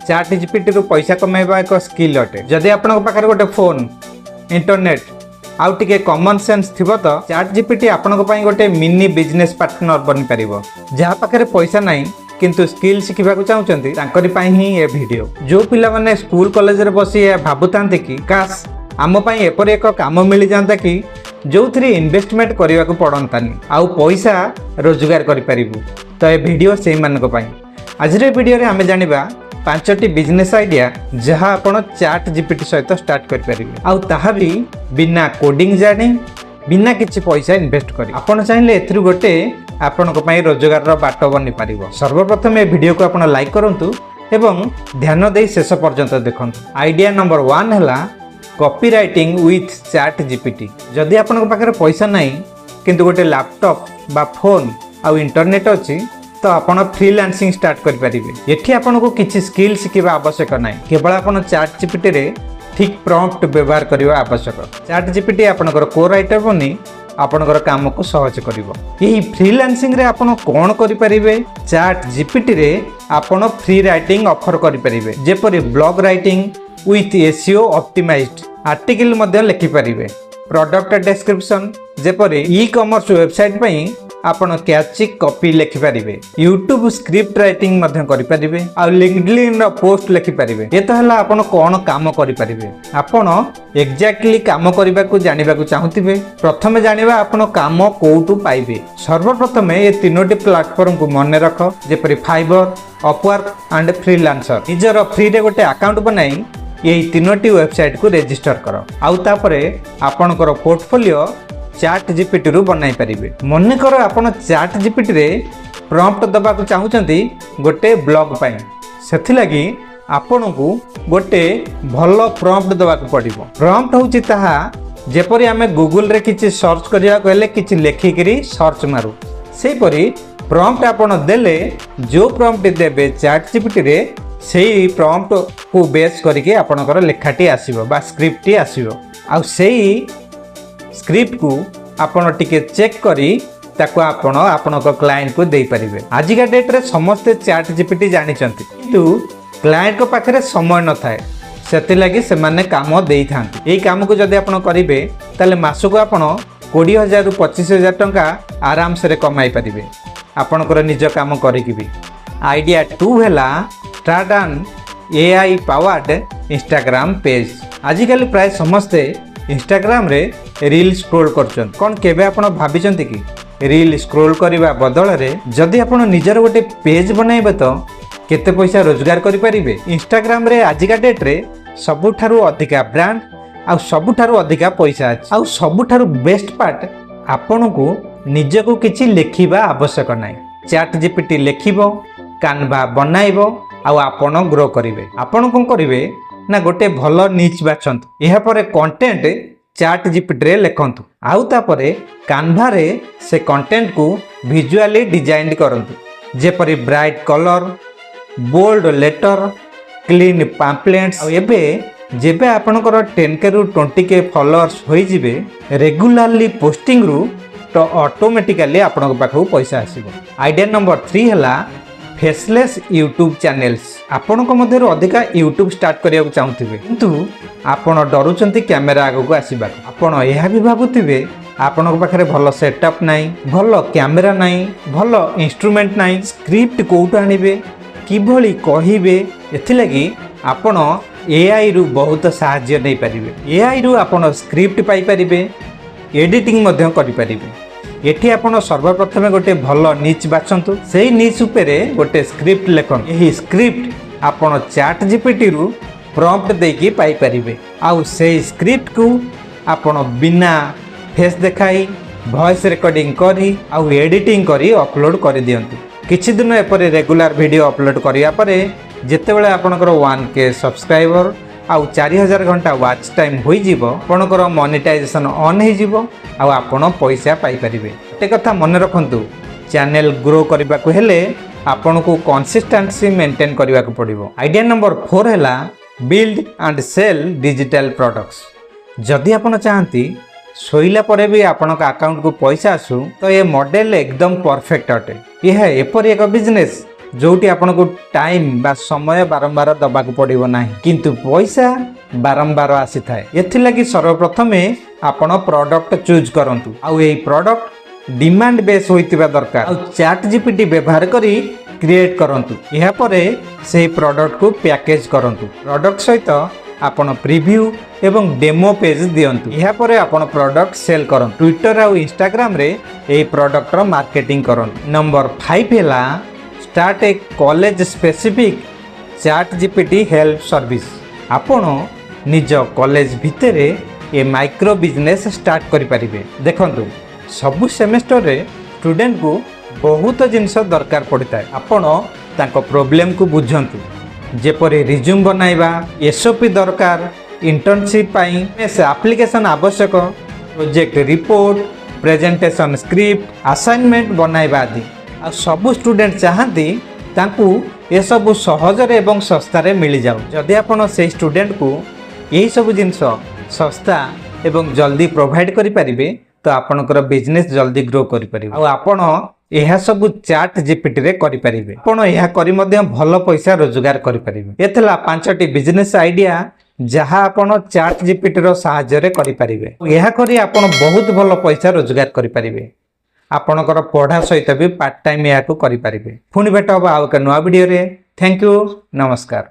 Chat GPT रु पैसा कमाइबा एक स्किल अटे। जदि आपन पाखरे गोटे फोन इंटरनेट आउ टिके कॉमन सेंस थिबो तो चैट जीपीटी आपन पई गोटे मिनी बिजनेस पार्टनर बनि परिबो। जहा पाखरे पैसा नाही किंतु स्किल शिखिबा को चाहुचंती तांकरी पई ही ए वीडियो। जो पिला माने स्कूल कॉलेज रे बसी भाबुतांते कि काश आम पई एपर एक काम मिल जांता कि जो थ्री इन्वेस्टमेंट करने को पड़तानी आउ पैसा रोजगार करि परिबु। तो ए वीडियो से मान को पई आज रे वीडियो रे हमें जानिबा 5टी बिजनेस आइडिया जहां आपण चैट जीपीटी सहित स्टार्ट कर परिबे आउ ताहा भी बिना कोडिंग जाने बिना किछि पैसा इन्वेस्ट करी। आपण चाहिले एथरु गोटे आपण को पई रोजगार रो बाट बनि परिबो। सर्वप्रथम ए वीडियो को आपण लाइक करंतु एवं ध्यान देई शेष पर्यंत देखंतु। आइडिया नंबर 1 हला copy writing with chat GPT. जदि आपण पाखे पैसा नहीं किंतु गोटे लैपटॉप बा फोन आउ इंटरनेट अच्छी तो आपण फ्रीलांसिंग स्टार्ट कर परिबे। एठी आपण को किछि स्किल शिखिबा आवश्यक नाही, केवल आपण चैट जीपीटी रे ठीक प्रॉम्प्ट व्यवहार करबा आवश्यक। चैट जीपीटी आपनकर को राइटर बनी आपनकर काम को सहज करिवो। एही फ्रीलांसिंग रे आपण कोन करि परिबे, चैट जीपीटी रे आपण फ्री राइटिंग ऑफर करि परिबे। जेपरि blog writing with SEO optimized article मध्य लिखि परिबे। प्रोडक्ट डिस्क्रिप्शन जेपरि ई कॉमर्स वेबसाइट पई आपण कैची कॉपी लिखि परिबे। यूट्यूब स्क्रिप्ट राइटिंग मध्य करि परिबे आ लिंक्डइन रो पोस्ट लिखि परिबे। ए तो हला आपण कोन काम करि परिबे। आपण एग्जैक्टली काम करबा को जानिबा को चाहूतिबे। प्रथमे जानिबा आपण काम कोउटु पाइबे। सर्वप्रथम ए तीनोटी प्लेटफॉर्म को मन रख जेपरि फाइबर, अपवर्क एंड फ्रीलांसर। निजर फ्री रे गोटे अकाउंट बनाई यही तीनोटी वेबसाइट को रजिस्टर कर आउ तापरे आपनकर पोर्टफोलियो चैट जीपीटी रु बनाई परिबे। मन कर आपण चैट जीपीटी रे प्रॉम्प्ट दबा को चाहुचंती गोटे ब्लॉग पई, सेथि लागि आपण को गोटे भलो प्रॉम्प्ट दबा को पड़िबो। प्रॉम्प्ट होची ताहा जेपरि हमें गूगल रे किछि सर्च करिया कहले किछि लेखि करी सर्च मारू सेही परि प्रॉम्प्ट आपण देले जो प्रॉम्प्ट देबे चैट जीपीटी रे सेही प्रॉम्प्ट को बेस करके आपनकर लेखाटी आसीबो बा स्क्रिप्ट आसीबो आ सेही स्क्रिप्ट को आपण टिके चेक करी ताको आपण आपनकर क्लाइंट को देई परिबे। आज का डेट रे समस्त चैट जीपीटी जानि चंती किंतु क्लाइंट को पाखरे समय न थाए, सेति लागि से माने काम देई थांती। एई काम को जदि आपण करिवे ताले मासो को आपण 20,000 रु 25,000 टंका आराम से कमाई परिबे आपनकर निज काम करिकि भी। आइडिया 2 हैला start an AI powered Instagram page. आजिकल प्राय समस्ते इंस्टाग्राम रे रील स्क्रोल करछन। कोन केबे आपण भाबिचंती कि रील स्क्रोल करिबा बदल रे जदि आपण निजर गोटे पेज बनाइबे तो केते पैसा रोजगार करि परिबे। इंस्टाग्राम रे आजिका डेट रे सबुठारु अधिका ब्रांड आ सबुठारु अधिका पैसा अछि आ सबुठारु बेस्ट पार्ट आपण को निजको किछि लेखिबा आवश्यक नाही। चैट जीपीटी लेखिबो, कानवा बनाइबो आ आपण ग्रो करिवे। आपण कोन करिवे ना गोटे भलो नीच बाछंतु एहा परे कंटेंट चैट जीपीटी रे लेखंतु आउ तापरे कानवा रे से कंटेंट को विजुअली डिजाइन करंतु जेपरि bright colour, bold letter, clean pamphlets. आ एबे जेबे आपनकर 10K रु 20K फॉलोअर्स होई जिवे रेगुलरली पोस्टिंग रु तो ऑटोमेटिकली आपन पाखु पैसा आसीबो। आइडिया नंबर 3 हला फेसलेस यूट्यूब चैनल्स। आपण को मध्य अधिका यूट्यूब स्टार्ट करिया को चाहूथिबे किंतु आपण डरुचंती कैमरा आगो को आसीबा। आपण एहा भी भाबुथिबे आपण को पाखरे भलो सेटअप नाही, भलो कैमरा नाही, भलो इंस्ट्रूमेंट नाही, स्क्रिप्ट कोउट आनिबे किभली कहिबे। एथि लागि आपण एआई रु बहुत सहाय्य नै परिबे। एआई रु आपण स्क्रिप्ट पाई परिबे, एडिटिंग मध्य करि परिबे। एठी आपण सर्वप्रथम गोटे भलो नीच बाछंतु सेही नीच उपरे गोटे स्क्रिप्ट लेखन। एही स्क्रिप्ट आपण चैट जीपीटी रु प्रॉम्प्ट देकी पाई परिबे आउ सेही स्क्रिप्ट को आपण बिना फेस देखाई वॉइस रिकॉर्डिंग करी आउ एडिटिंग करी अपलोड कर दियंतु। किछि दिन एपरे रेगुलर वीडियो अपलोड करिया परे जेतेबेले आपनकर 1K सब्सक्राइबर आउ 4000 घंटा वाच टाइम होई जीवो आपनकर मोनेटाइजेशन ऑन हो जीवो आउ आपण पैसा पाई परिबे। एते कथा मन रखंतु चैनल ग्रो करबा को हेले आपण को कंसिस्टेंसी मेंटेन करबा को पड़िबो। आइडिया नंबर 4 हैला build and sell digital products. जदि आपण चाहंती सोइला परे भी आपण अकाउंट को पैसा आसु तो ये मॉडल एकदम परफेक्ट अटे। यह एपरि एक बिजनेस जोटी आपनको टाइम बा समय बारंबार दबाक पड़ो ना किंतु पैसा बारंबार आसी थाए। एथिलागि सर्वप्रथम आपण प्रोडक्ट चूज करंतु आउ एई प्रोडक्ट डिमांड बेस होइतिबा दरकार आउ चैट जीपीटी व्यवहार करी क्रिएट करंतु। यहा परे से प्रोडक्ट को पैकेज करंतु। प्रोडक्ट सहित आपण प्रीव्यू एवं डेमो पेज दियंतु। यहा परे आपण प्रोडक्ट सेल करंतु। ट्विटर आउ इंस्टाग्राम रे एई प्रोडक्ट रो मार्केटिंग करंतु। नंबर 5 हैला start a college specific chat GPT help service. आपण निज कॉलेज भितर ए माइक्रो बिजनेस स्टार्ट करि परिबे। देखंतु सबु सेमेस्टर रे स्टूडेंट को बहुत जिनस दरकार पड़ता है। आपण तांको प्रॉब्लम को बुझंतु जेपरि रिज्यूम बनाइबा एसओपी दरकार इंटर्नशिप पाई से एप्लिकेशन आवश्यक project report presentation script assignment बनाइबा आदि आ सब स्टूडेंट चाहती तांकू ये सब सहजरे एवं सस्तारे मिल जाऊ। जदि आपण से स्टूडेंट को यही सब जिनस सस्ता एवं जल्दी प्रोवाइड करि परिबे तो आपणकर बिजनेस जल्दी ग्रो करि परिबे। आ आपण यह सब चैट जीपीटी रे करि परिबे। आपण यह करि मध्य भल पैसा रोजगार करि परिबे। एथला 5टी बिजनेस आइडिया जहाँ आपण चैट जीपीटी रो सहायता रे करि परिबे। यह करी आपण बहुत भल पैसा रोजगार करि परिबे। आपणकर पढ़ा सहित भी पार्ट टाइम या करि परिबे। पुणी भेट हबा आउ एक नवा वीडियो रे। थैंक यू, नमस्कार।